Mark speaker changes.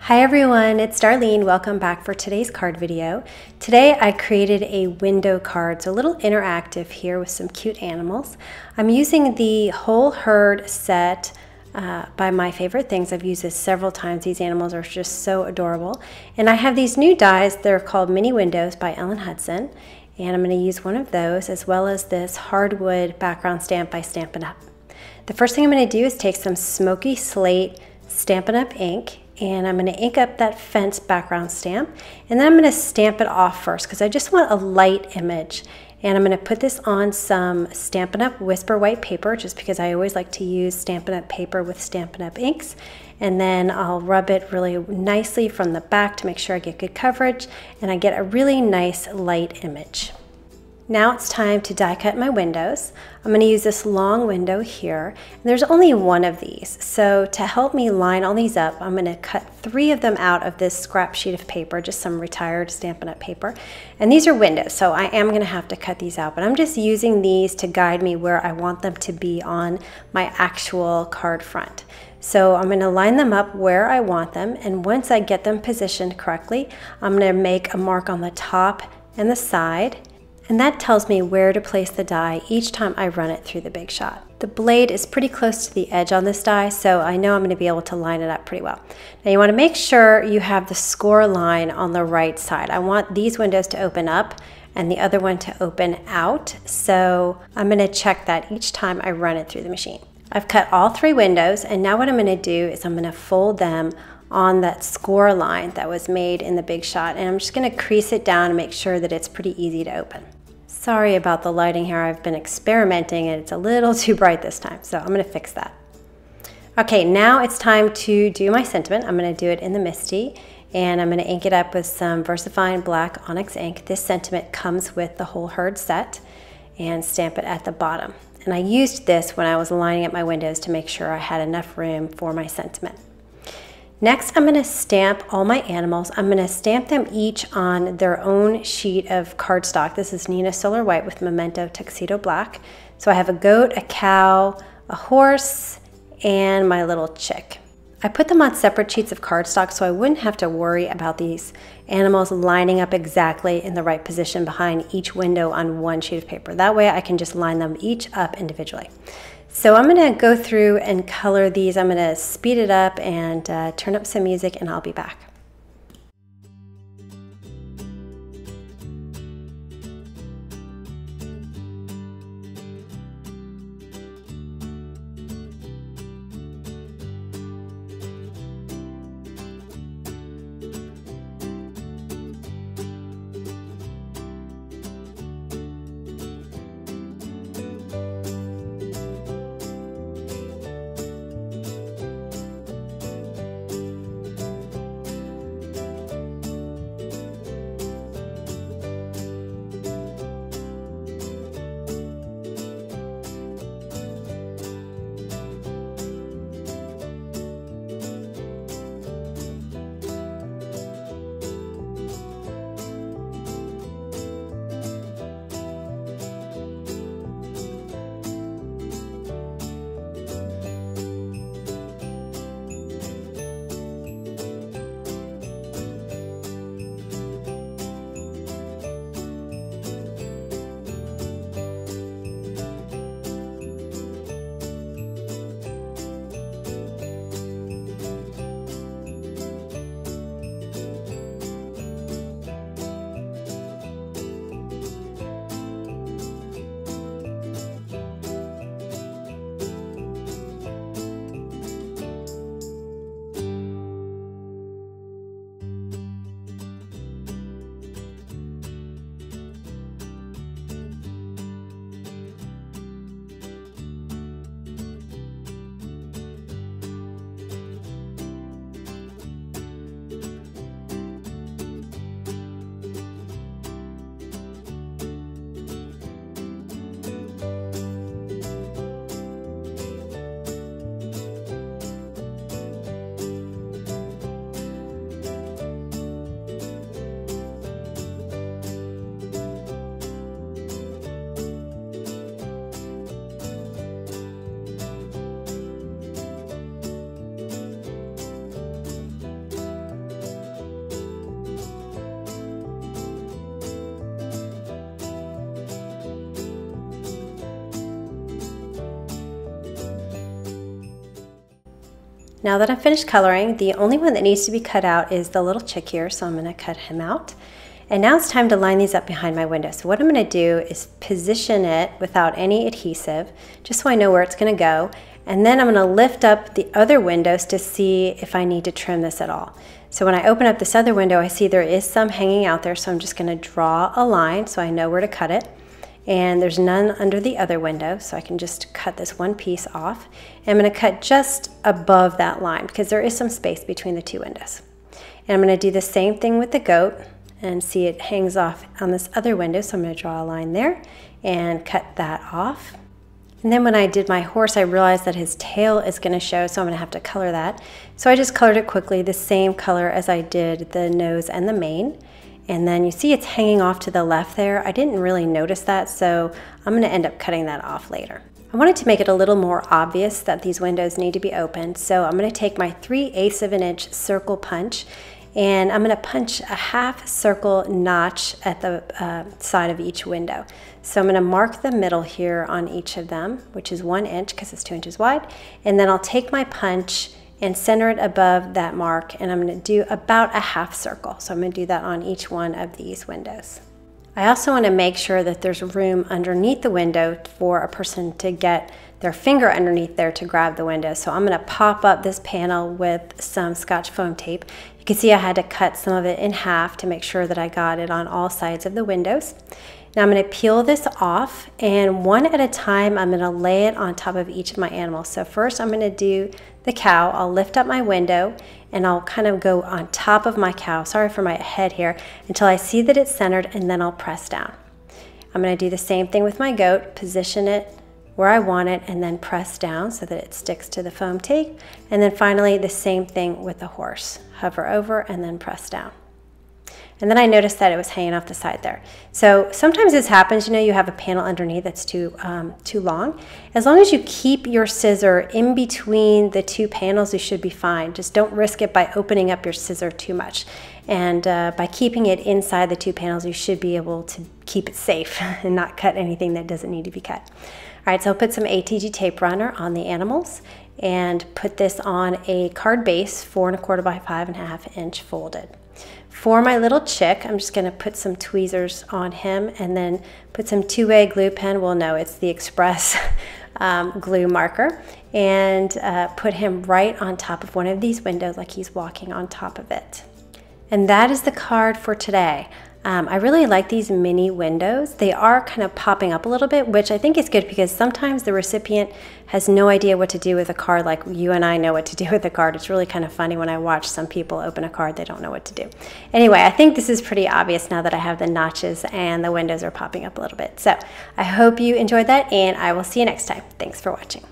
Speaker 1: Hi everyone, it's Darlene. Welcome back for today's card video. Today I created a window card, so a little interactive here with some cute animals. I'm using the Whole Herd set by My Favorite Things. I've used this several times. These animals are just so adorable. And I have these new dies. They're called Mini Windows by Ellen Hudson. And I'm going to use one of those as well as this hardwood background stamp by Stampin' Up. The first thing I'm going to do is take some smoky slate Stampin' Up ink, and I'm going to ink up that fence background stamp, and then I'm going to stamp it off first because I just want a light image. And I'm going to put this on some Stampin' Up Whisper White paper, just because I always like to use Stampin' Up paper with Stampin' Up inks. And then I'll rub it really nicely from the back to make sure I get good coverage and I get a really nice light image. Now it's time to die cut my windows. I'm going to use this long window here, and there's only one of these. So to help me line all these up, I'm going to cut 3 of them out of this scrap sheet of paper, just some retired Stampin' Up paper. And these are windows, so I am going to have to cut these out, but I'm just using these to guide me where I want them to be on my actual card front. So I'm going to line them up where I want them, and once I get them positioned correctly, I'm going to make a mark on the top and the side. And that tells me where to place the die each time I run it through the Big Shot. The blade is pretty close to the edge on this die, so I know I'm going to be able to line it up pretty well. Now you want to make sure you have the score line on the right side. I want these windows to open up and the other one to open out, so I'm going to check that each time I run it through the machine. I've cut all 3 windows, and now what I'm going to do is I'm going to fold them on that score line that was made in the Big Shot, and I'm just going to crease it down and make sure that it's pretty easy to open. Sorry about the lighting here. I've been experimenting and it's a little too bright this time, so I'm going to fix that. Okay, now it's time to do my sentiment. I'm going to do it in the Misty, and I'm going to ink it up with some VersaFine Black Onyx ink. This sentiment comes with the Whole Herd set, and stamp it at the bottom. And I used this when I was lining up my windows to make sure I had enough room for my sentiment. Next, I'm going to stamp all my animals. I'm going to stamp them each on their own sheet of cardstock. This is Neenah Solar White with Memento Tuxedo Black. So I have a goat, a cow, a horse, and my little chick. I put them on separate sheets of cardstock so I wouldn't have to worry about these animals lining up exactly in the right position behind each window on one sheet of paper. That way I can just line them each up individually. So I'm going to go through and color these. I'm going to speed it up and turn up some music, and I'll be back. Now that I'm finished coloring, the only one that needs to be cut out is the little chick here, so I'm going to cut him out. And now it's time to line these up behind my window. So what I'm going to do is position it without any adhesive, just so I know where it's going to go. And then I'm going to lift up the other windows to see if I need to trim this at all. So when I open up this other window, I see there is some hanging out there, so I'm just going to draw a line so I know where to cut it. And there's none under the other window, so I can just cut this one piece off. And I'm going to cut just above that line because there is some space between the two windows. And I'm going to do the same thing with the goat. And see, it hangs off on this other window, so I'm going to draw a line there and cut that off. And then when I did my horse, I realized that his tail is going to show, so I'm going to have to color that. So I just colored it quickly, the same color as I did the nose and the mane. And then you see it's hanging off to the left there. I didn't really notice that, so I'm going to end up cutting that off later. I wanted to make it a little more obvious that these windows need to be opened, so I'm going to take my 3/8 of an inch circle punch, and I'm going to punch a half circle notch at the side of each window. So I'm going to mark the middle here on each of them, which is 1 inch because it's 2 inches wide. And then I'll take my punch and center it above that mark, and I'm going to do about a half circle. So I'm going to do that on each one of these windows. I also want to make sure that there's room underneath the window for a person to get their finger underneath there to grab the window. So I'm going to pop up this panel with some Scotch foam tape. You can see I had to cut some of it in half to make sure that I got it on all sides of the windows. Now I'm going to peel this off, and one at a time I'm going to lay it on top of each of my animals. So first I'm going to do the cow. I'll lift up my window and I'll kind of go on top of my cow, sorry for my head here, until I see that it's centered, and then I'll press down. I'm going to do the same thing with my goat, position it where I want it, and then press down so that it sticks to the foam tape. And then finally the same thing with the horse. Hover over and then press down. And then I noticed that it was hanging off the side there. So sometimes this happens, you know, you have a panel underneath that's too long. As long as you keep your scissor in between the two panels, you should be fine. Just don't risk it by opening up your scissor too much. And by keeping it inside the two panels, you should be able to keep it safe and not cut anything that doesn't need to be cut. All right, so I'll put some ATG tape runner on the animals and put this on a card base, 4 1/4 by 5 1/2 inch folded. For my little chick, I'm just going to put some tweezers on him and then put some 2A glue pen. Well, no, it's the Express glue marker, and put him right on top of one of these windows like he's walking on top of it. And that is the card for today. I really like these mini windows. They are kind of popping up a little bit, which I think is good because sometimes the recipient has no idea what to do with a card like you and I know what to do with a card. It's really kind of funny when I watch some people open a card, they don't know what to do. Anyway, I think this is pretty obvious now that I have the notches and the windows are popping up a little bit. So I hope you enjoyed that, and I will see you next time. Thanks for watching.